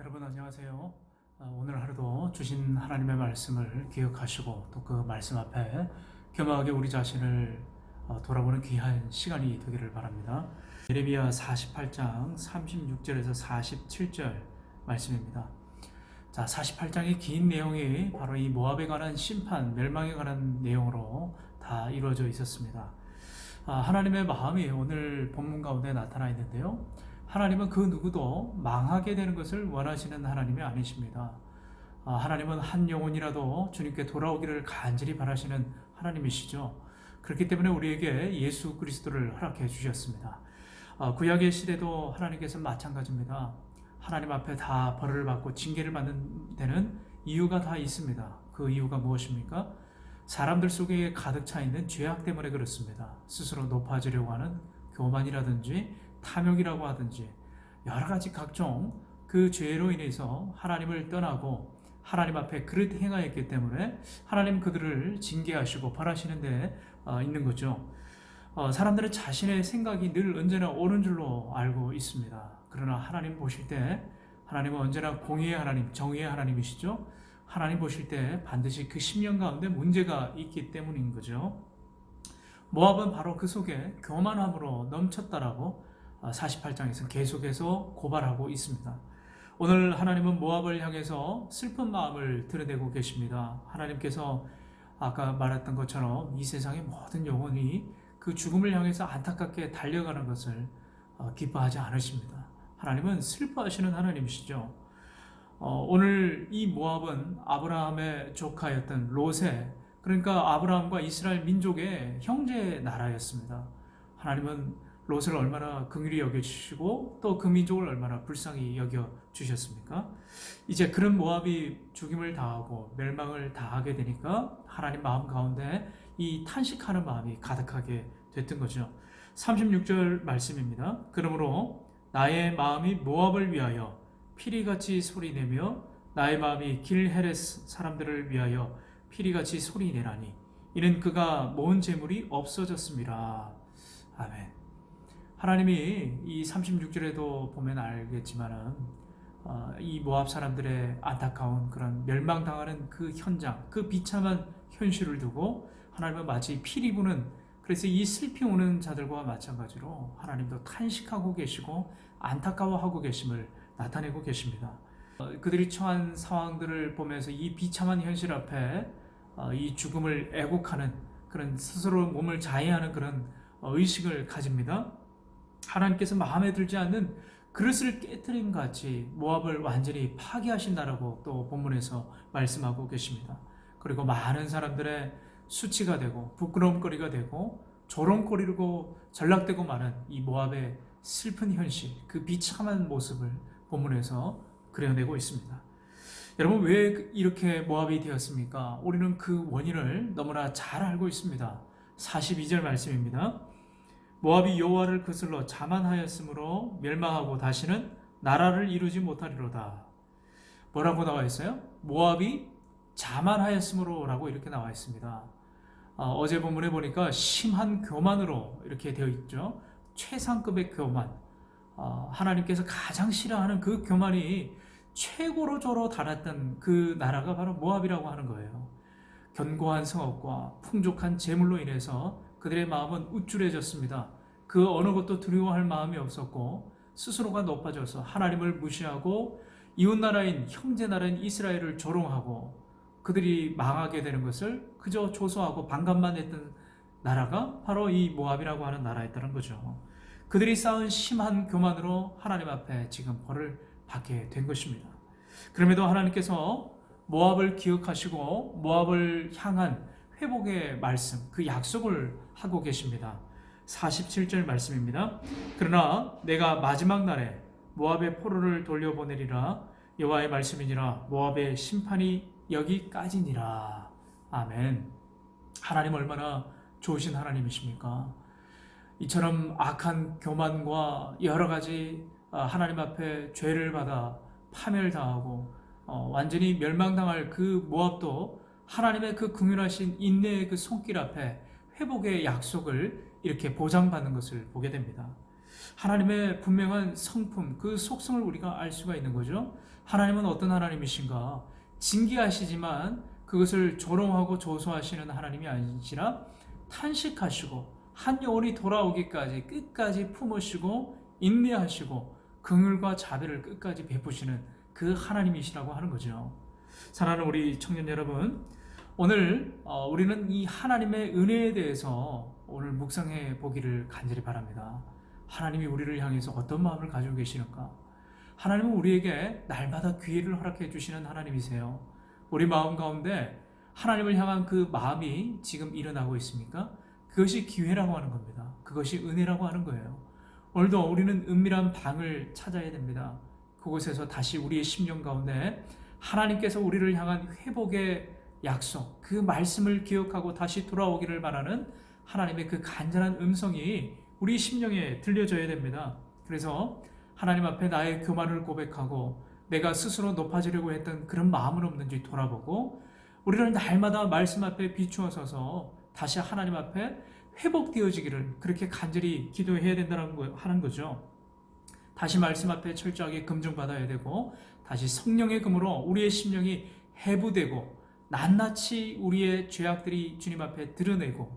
여러분 안녕하세요. 오늘 하루도 주신 하나님의 말씀을 기억하시고 또 그 말씀 앞에 겸허하게 우리 자신을 돌아보는 귀한 시간이 되기를 바랍니다. 예레미야 48장 36절에서 47절 말씀입니다. 자, 48장의 긴 내용이 바로 이 모압에 관한 심판, 멸망에 관한 내용으로 다 이루어져 있었습니다. 하나님의 마음이 오늘 본문 가운데 나타나 있는데요. 하나님은 그 누구도 망하게 되는 것을 원하시는 하나님이 아니십니다. 하나님은 한 영혼이라도 주님께 돌아오기를 간절히 바라시는 하나님이시죠. 그렇기 때문에 우리에게 예수 그리스도를 허락해 주셨습니다. 구약의 시대도 하나님께서 마찬가지입니다. 하나님 앞에 다 벌을 받고 징계를 받는 데는 이유가 다 있습니다. 그 이유가 무엇입니까? 사람들 속에 가득 차 있는 죄악 때문에 그렇습니다. 스스로 높아지려고 하는 교만이라든지 탐욕이라고 하든지 여러 가지 각종 그 죄로 인해서 하나님을 떠나고 하나님 앞에 그릇 행하였기 때문에 하나님 그들을 징계하시고 벌하시는 데 있는 거죠. 사람들은 자신의 생각이 늘 언제나 옳은 줄로 알고 있습니다. 그러나 하나님 보실 때 하나님은 언제나 공의의 하나님, 정의의 하나님이시죠. 하나님 보실 때 반드시 그 심령 가운데 문제가 있기 때문인 거죠. 모압은 바로 그 속에 교만함으로 넘쳤다라고 48장에서 계속해서 고발하고 있습니다. 오늘 하나님은 모압을 향해서 슬픈 마음을 드러내고 계십니다. 하나님께서 아까 말했던 것처럼 이 세상의 모든 영혼이 그 죽음을 향해서 안타깝게 달려가는 것을 기뻐하지 않으십니다. 하나님은 슬퍼하시는 하나님이시죠. 오늘 이 모압은 아브라함의 조카였던 롯의, 그러니까 아브라함과 이스라엘 민족의 형제 나라였습니다. 하나님은 롯을 얼마나 긍휼히 여겨주시고 또 그 민족을 얼마나 불쌍히 여겨주셨습니까? 이제 그런 모압이 죽임을 당하고 멸망을 당하게 되니까 하나님 마음 가운데 이 탄식하는 마음이 가득하게 됐던 거죠. 36절 말씀입니다. 그러므로 나의 마음이 모압을 위하여 피리같이 소리내며 나의 마음이 길헤레스 사람들을 위하여 피리같이 소리내라니 이는 그가 모은 재물이 없어졌습니다. 아멘. 하나님이 이 36절에도 보면 알겠지만은 이 모압 사람들의 안타까운 그런 멸망당하는 그 현장, 그 비참한 현실을 두고 하나님은 마치 피리 부는, 그래서 이 슬피 우는 자들과 마찬가지로 하나님도 탄식하고 계시고 안타까워하고 계심을 나타내고 계십니다. 그들이 처한 상황들을 보면서 이 비참한 현실 앞에 이 죽음을 애곡하는 그런 스스로 몸을 자해하는 그런 의식을 가집니다. 하나님께서 마음에 들지 않는 그릇을 깨뜨린 같이 모압을 완전히 파괴하신다라고 또 본문에서 말씀하고 계십니다. 그리고 많은 사람들의 수치가 되고 부끄러움거리가 되고 조롱거리고 전락되고 마는 이 모압의 슬픈 현실, 그 비참한 모습을 본문에서 그려내고 있습니다. 여러분, 왜 이렇게 모압이 되었습니까? 우리는 그 원인을 너무나 잘 알고 있습니다. 42절 말씀입니다. 모압이 여호와를 거슬러 자만하였으므로 멸망하고 다시는 나라를 이루지 못하리로다. 뭐라고 나와 있어요? 모압이 자만하였으므로 라고 이렇게 나와 있습니다. 어제 본문에 보니까 심한 교만으로 이렇게 되어 있죠. 최상급의 교만. 하나님께서 가장 싫어하는 그 교만이 최고로 저로 달했던 그 나라가 바로 모압이라고 하는 거예요. 견고한 성읍과 풍족한 재물로 인해서 그들의 마음은 우쭐해졌습니다. 그 어느 것도 두려워할 마음이 없었고 스스로가 높아져서 하나님을 무시하고 이웃나라인 형제나라인 이스라엘을 조롱하고 그들이 망하게 되는 것을 그저 조소하고 반감만 했던 나라가 바로 이 모압이라고 하는 나라였다는 거죠. 그들이 쌓은 심한 교만으로 하나님 앞에 지금 벌을 받게 된 것입니다. 그럼에도 하나님께서 모압을 기억하시고 모압을 향한 회복의 말씀, 그 약속을 하고 계십니다. 47절 말씀입니다. 그러나 내가 마지막 날에 모압의 포로를 돌려보내리라. 여호와의 말씀이니라. 모압의 심판이 여기까지니라. 아멘. 하나님 얼마나 좋으신 하나님이십니까? 이처럼 악한 교만과 여러 가지 하나님 앞에 죄를 받아 파멸당하고 완전히 멸망당할 그 모압도 하나님의 그 긍휼하신 인내의 그 손길 앞에 회복의 약속을 이렇게 보장받는 것을 보게 됩니다. 하나님의 분명한 성품, 그 속성을 우리가 알 수가 있는 거죠. 하나님은 어떤 하나님이신가? 징계하시지만 그것을 조롱하고 조소하시는 하나님이 아니시라 탄식하시고 한 영혼이 돌아오기까지 끝까지 품으시고 인내하시고 긍휼과 자비를 끝까지 베푸시는 그 하나님이시라고 하는 거죠. 사랑하는 우리 청년 여러분, 오늘 우리는 이 하나님의 은혜에 대해서 오늘 묵상해 보기를 간절히 바랍니다. 하나님이 우리를 향해서 어떤 마음을 가지고 계시는가? 하나님은 우리에게 날마다 기회를 허락해 주시는 하나님이세요. 우리 마음 가운데 하나님을 향한 그 마음이 지금 일어나고 있습니까? 그것이 기회라고 하는 겁니다. 그것이 은혜라고 하는 거예요. 오늘도 우리는 은밀한 방을 찾아야 됩니다. 그곳에서 다시 우리의 심령 가운데 하나님께서 우리를 향한 회복의 약속, 그 말씀을 기억하고 다시 돌아오기를 바라는 하나님의 그 간절한 음성이 우리 심령에 들려져야 됩니다. 그래서 하나님 앞에 나의 교만을 고백하고 내가 스스로 높아지려고 했던 그런 마음은 없는지 돌아보고 우리를 날마다 말씀 앞에 비추어 서서 다시 하나님 앞에 회복되어지기를 그렇게 간절히 기도해야 된다는 하는 거죠. 다시 말씀 앞에 철저하게 검증받아야 되고 다시 성령의 금으로 우리의 심령이 해부되고 낱낱이 우리의 죄악들이 주님 앞에 드러내고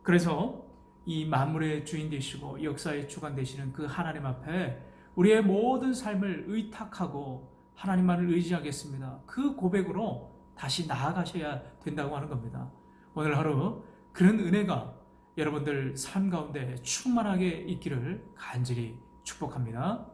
그래서 이 만물의 주인 되시고 역사의 주관 되시는 그 하나님 앞에 우리의 모든 삶을 의탁하고 하나님만을 의지하겠습니다. 그 고백으로 다시 나아가셔야 된다고 하는 겁니다. 오늘 하루 그런 은혜가 여러분들 삶 가운데 충만하게 있기를 간절히 축복합니다.